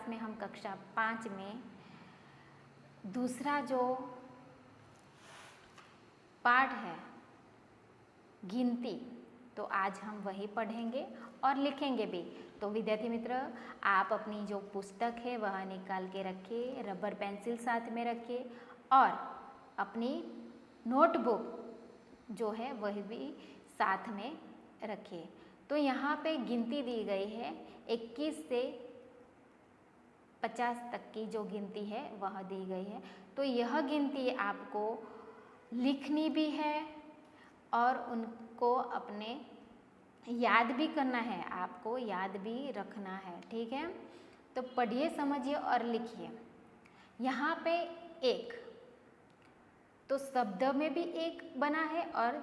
Class में हम कक्षा 5 में दूसरा जो पाठ है गिनती, तो आज हम वही पढ़ेंगे और लिखेंगे भी। तो विद्यार्थी मित्र, आप अपनी जो पुस्तक है वह निकाल के रखिए, रबर पेंसिल साथ में रखिए और अपनी नोटबुक जो है वह भी साथ में रखिए। तो यहाँ पे गिनती दी गई है 21 से 50 तक की जो गिनती है वह दी गई है। तो यह गिनती आपको लिखनी भी है और उनको अपने याद भी करना है, आपको याद भी रखना है। ठीक है, तो पढ़िए, समझिए और लिखिए। यहाँ पे एक तो शब्द में भी एक बना है और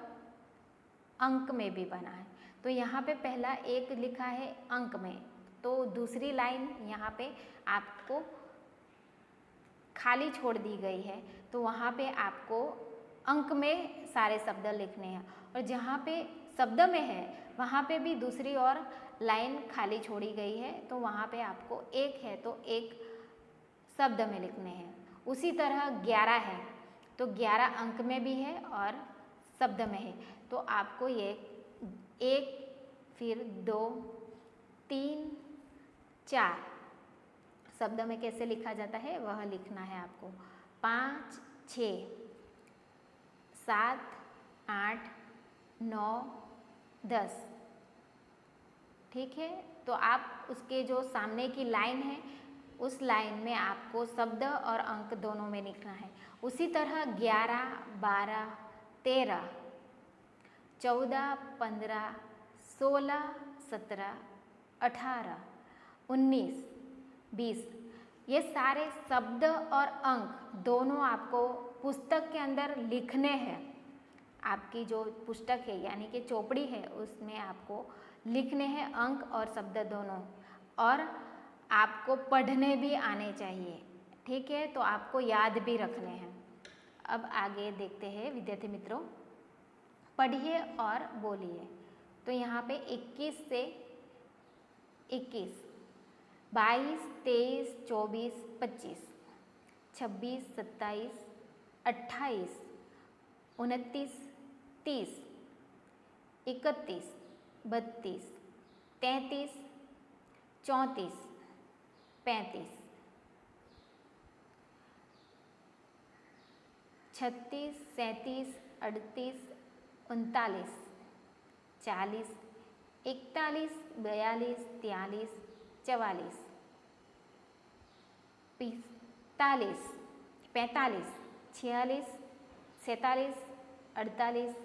अंक में भी बना है। तो यहाँ पे पहला एक लिखा है अंक में, तो दूसरी लाइन यहाँ पे आपको खाली छोड़ दी गई है, तो वहाँ पे आपको अंक में सारे शब्द लिखने हैं और जहाँ पे शब्द में है वहाँ पे भी दूसरी और लाइन खाली छोड़ी गई है, तो वहाँ पे आपको एक है तो एक शब्द में लिखने हैं। उसी तरह 11 है तो 11 अंक में भी है और शब्द में है, तो आपको ये 1 फिर 2 3 4 शब्द में कैसे लिखा जाता है वह लिखना है आपको। 5 6 7 8 9 10। ठीक है, तो आप उसके जो सामने की लाइन है उस लाइन में आपको शब्द और अंक दोनों में लिखना है। उसी तरह 11 12 13 14 15 16 17 18 19 20 ये सारे शब्द और अंक दोनों आपको पुस्तक के अंदर लिखने हैं। आपकी जो पुस्तक है यानी कि चौपड़ी है उसमें आपको लिखने हैं अंक और शब्द दोनों, और आपको पढ़ने भी आने चाहिए। ठीक है, तो आपको याद भी रखने हैं। अब आगे देखते हैं विद्यार्थी मित्रों, पढ़िए और बोलिए। तो यहाँ पे 21 से 21, 22 23 24 25, 26 27 28 29 30 31 32 33 34 35 36 37 38 39 40 41 42 43 44 45 45 46 47 48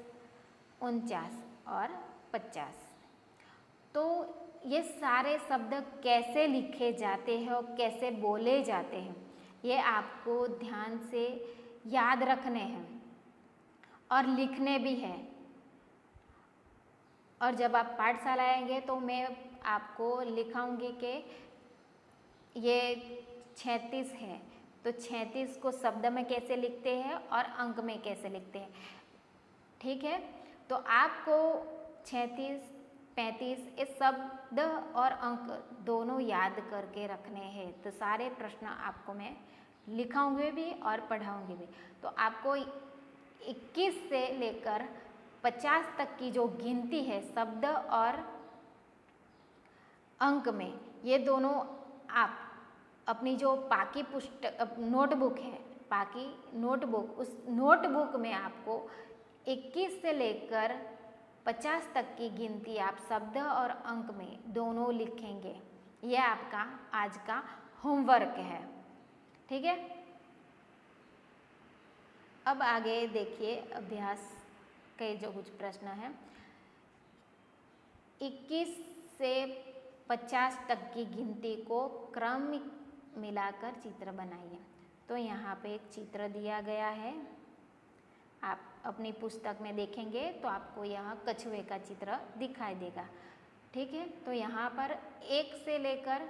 49 और 50। तो ये सारे शब्द कैसे लिखे जाते हैं और कैसे बोले जाते हैं ये आपको ध्यान से याद रखने हैं और लिखने भी हैं। और जब आप पाठशाला आएंगे तो मैं आपको लिखाऊंगी कि ये 36 है, तो 36 को शब्द में कैसे लिखते हैं और अंक में कैसे लिखते हैं। ठीक है, तो आपको 36 35 ये शब्द और अंक दोनों याद करके रखने हैं। तो सारे प्रश्न आपको मैं लिखाऊंगी भी और पढ़ाऊंगी भी। तो आपको 21 से लेकर 50 तक की जो गिनती है शब्द और अंक में, ये दोनों आप अपनी जो पाकी पुस्तक नोटबुक है, पाकी नोटबुक, उस नोटबुक में आपको 21 से लेकर 50 तक की गिनती आप शब्द और अंक में दोनों लिखेंगे। यह आपका आज का होमवर्क है। ठीक है, अब आगे देखिए अभ्यास के जो कुछ प्रश्न हैं। 21 से 50 तक की गिनती को क्रम मिलाकर चित्र बनाइए। तो यहाँ पे एक चित्र दिया गया है, आप अपनी पुस्तक में देखेंगे तो आपको यह कछुए का चित्र दिखाई देगा। ठीक है, तो यहाँ पर 1 से लेकर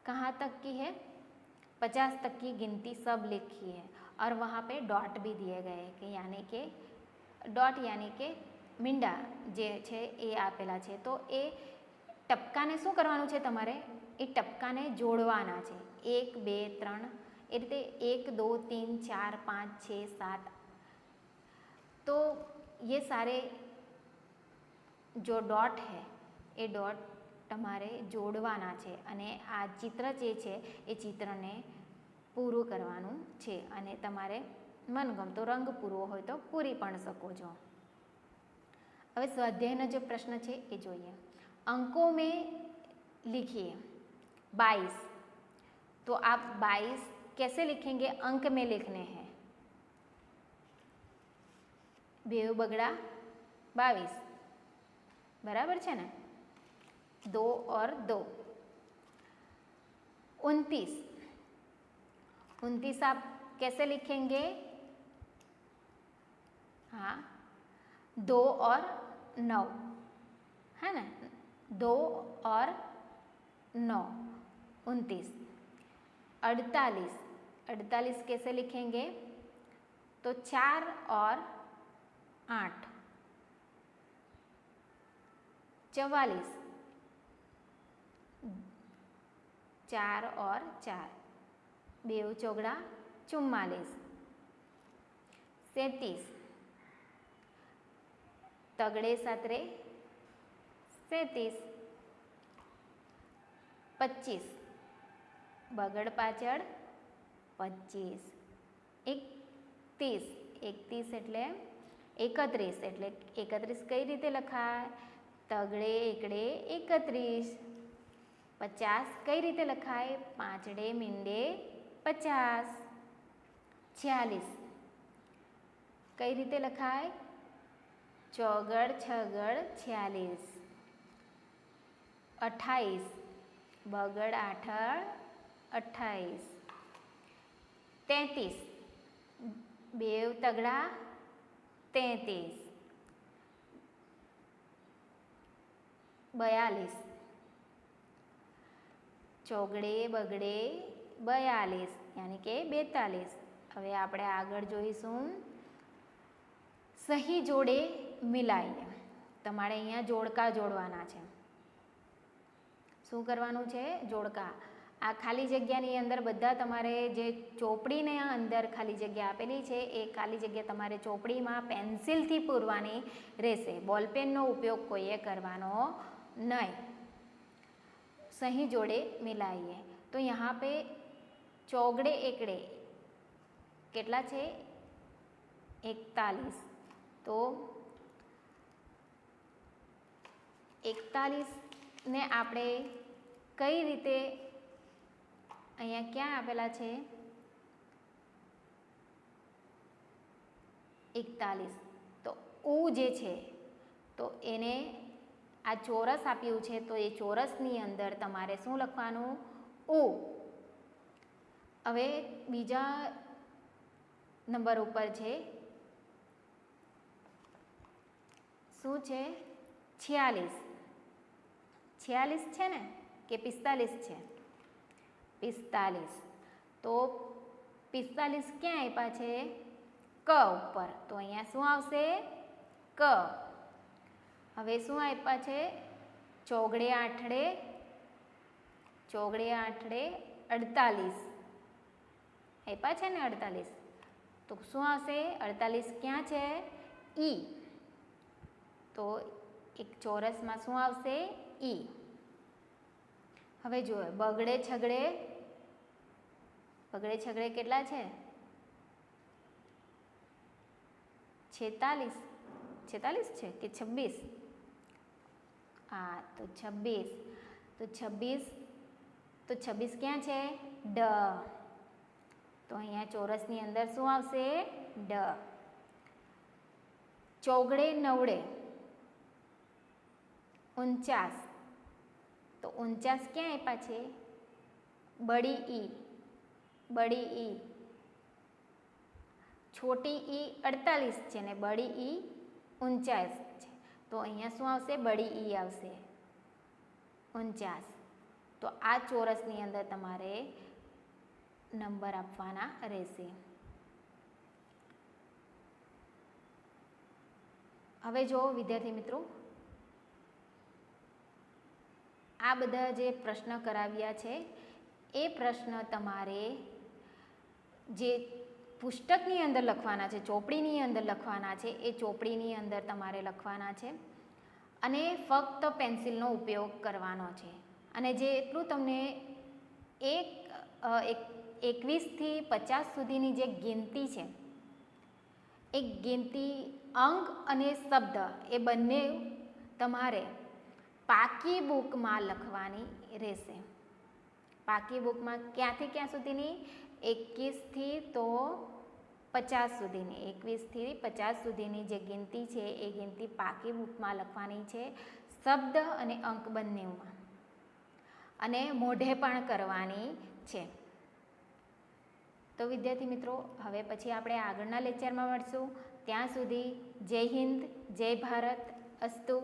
कहाँ तक की है 50 तक की गिनती सब लिखी है और वहाँ पे डॉट भी दिए गए हैं कि यानी कि डॉट यानी કે મીંડા જે છે એ આપેલા છે। તો એ ટપકાને શું કરવાનું છે તમારે એ ટપકાને જોડવાના છે. 1 2 3 એ રીતે 1 2 3 4 5 6 7. तो ये सारे जो डॉट है એ ડોટ તમારે જોડવાના છે અને આ ચિત્ર જે છે એ ચિત્રને પૂરું કરવાનું છે અને તમારે મનગમતો રંગ પૂરવો હોય તો પૂરી પણ શકો છો. હવે સ્વાધ્યાયનો જે પ્રશ્ન છે એ જોઈએ. અંકો મેં लिखिए 22. तो आप 22 कैसे लिखेंगे? अंक में लिखने हैं. बेव बगड़ा 22 बराबर है ना. 2 और 2 29. 29 आप कैसे लिखेंगे? हाँ 2 और 9 है ना. 2 और 9 29. 48. 48 कैसे लिखेंगे? तो 4 और 8. 44. 4 और 4 बेव चौगड़ा 44. 37. तगड़े सातरे 37. 25. बगड़ पाचड़ 25. 31. 31 એટલે 31 એટલે 31 કઈ રીતે લખાય? તગડે એકડે 31. 50 કઈ રીતે લખાય? પાંચડે મીંડે 50. 46 કઈ રીતે લખાય? ચોગડ છગડ 46. 28 બગડ આઠળ 28. 33 બેવ તગડા 33. 42 ચોગડે બગડે 42 યાની કે 42. હવે આપણે આગળ જોઈશું સહી જોડે મિલાઈએ. તમારે અહીંયા જોડકા જોડવાના છે. શું કરવાનું છે? જોડકા. આ ખાલી જગ્યાની અંદર બધા તમારે જે ચોપડીને અંદર ખાલી જગ્યા આપેલી છે એ ખાલી જગ્યા તમારે ચોપડીમાં પેન્સિલથી પૂરવાની રહેશે. બોલપેનનો ઉપયોગ કોઈએ કરવાનો नहीं. सही जोड़े मिलाइए. तो यहाँ पे चौगड़े एकड़े કેટલા છે? 41. તો 41 ને આપણે કઈ રીતે અહીંયા ક્યાં આપેલા છે? 41. તો ઉ જે છે તો એને આ ચોરસ આપ્યું છે તો એ ચોરસની અંદર તમારે શું લખવાનું? ઉ. હવે બીજા નંબર ઉપર છે શું છે? 46. 46 છે ને કે 45 છે? 45. તો 45 ક્યાં આપ્યા છે? ક ઉપર. તો અહીંયા શું આવશે? ક. હવે શું આપ્યા છે? ચોગડે આઠડે 48 આપ્યા છે ને 48. તો શું આવશે? 48 ક્યાં છે? ઈ. તો એક ચોરસમાં શું આવશે? ઈ. હવે જુઓ બગડે છગડે કેટલા છે? 46. 46 છે કે 26? હા તો 26. તો 26 ક્યાં છે? ડ. તો અહીંયા ચોરસની અંદર શું આવશે? ડ. ચોગડે નવડે 49. તો 49 ક્યાં આપ્યા છે? બડી ઈ. બડી ઈ. છોટી ઈ 48 છે ને બડી ઈ 49 છે. તો અહીંયા શું આવશે? બડી ઈ આવશે 49. તો આ ચોરસની અંદર તમારે નંબર આપવાના રહેશે. હવે જો વિદ્યાર્થી મિત્રો આ બધા જે પ્રશ્ન કરાવ્યા છે એ પ્રશ્ન તમારે જે પુસ્તકની અંદર લખવાના છે, ચોપડીની અંદર લખવાના છે, એ ચોપડીની અંદર તમારે લખવાના છે અને ફક્ત પેન્સિલનો ઉપયોગ કરવાનો છે. અને જે એટલું તમને 21થી 50 સુધીની જે ગિનતી છે એ ગિનતી અંક અને શબ્દ એ બંને તમારે પાકી બુકમાં લખવાની રહેશે. પાકી બુકમાં ક્યાંથી ક્યાં સુધીની? 21થી તો 50 સુધીની, 21થી 50 સુધીની જે ગિનતી છે એ ગિનતી પાકી બુકમાં લખવાની છે, શબ્દ અને અંક બંનેમાં, અને મોઢે પણ કરવાની છે. તો વિદ્યાર્થી મિત્રો, હવે પછી આપણે આગળના લેક્ચરમાં મળશું. ત્યાં સુધી જય હિન્દ, જય ભારત, અસ્તુ.